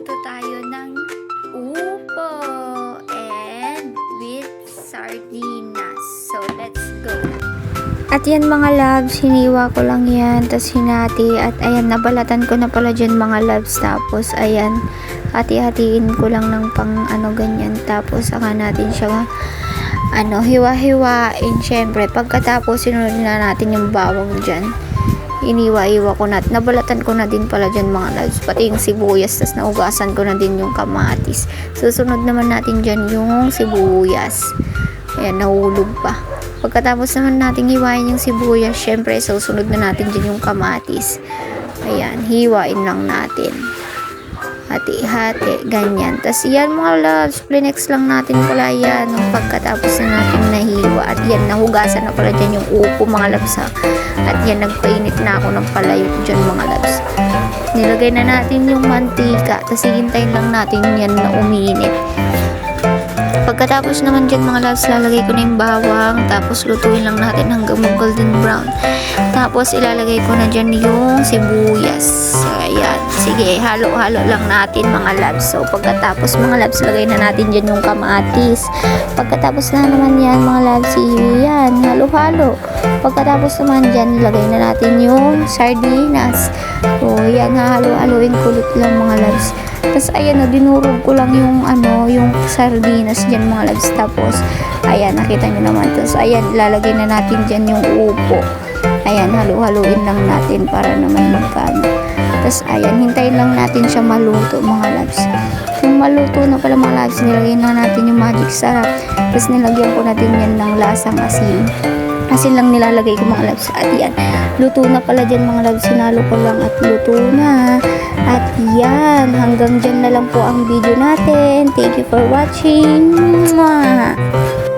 magluluto tayo ng upo and with sardinas. So, let's go! At yan mga loves, hiniwa ko lang yan, tapos hinati, at ayan, nabalatan ko na pala dyan mga loves, tapos ayan, hati-hatiin ko lang ng pang ganyan, tapos saka natin siya hiwa-hiwain. Syempre, pagkatapos sinunod na natin yung bawang dyan, iniwa-iwa ko na, nabalatan ko na din pala dyan mga loves, pati yung sibuyas, tas naugasan ko na din yung kamatis. Susunod naman natin dyan yung sibuyas, ayan, nahulog pa. Pagkatapos naman natin hiwain yung sibuyas, syempre susunod na natin dyan yung kamatis, ayan, hiwain lang natin, hati-hati, ganyan. Tas yan mga loves, plinex lang natin pala yan pagkatapos na natin nahiwa. At yan, nahugasan na pala dyan yung upo mga loves ha. At yan, nagpainit na ako ng palayok dyan mga loves. Nilagay na natin yung mantika, tas hihintayin lang natin yan na uminit. Pagkatapos naman dyan mga loves, lalagay ko na yung bawang, tapos lutuin lang natin hanggang golden brown. Tapos ilalagay ko na dyan yung sibuyas. Ayan, sige, halo-halo lang natin mga loves. So pagkatapos mga loves, lagay na natin dyan yung kamatis. Pagkatapos na naman yan mga loves, yan, halo-halo. Pagkatapos naman dyan, lagay na natin yung sardinas. So yan, halo-haloin kulit lang mga loves. Tapos ayan, dinurog ko lang yung yung sardinas dyan mga loves. Tapos ayan, nakita nyo naman. Tapos ayan, ilalagay na natin dyan yung upo. Ayan, halu-haluin lang natin para naman magkano. Tapos ayan, hintayin lang natin siya maluto mga loves. Kung maluto na pala mga loves, nilagay na natin yung magic sarap. Tapos nilagyan ko natin yan ng lasang asin. Asin lang nilalagay ko mga loves. At yan, luto na pala dyan mga loves. Sinalo ko lang at luto na. At yan, hanggang dyan na lang po ang video natin. Thank you for watching. Mwah!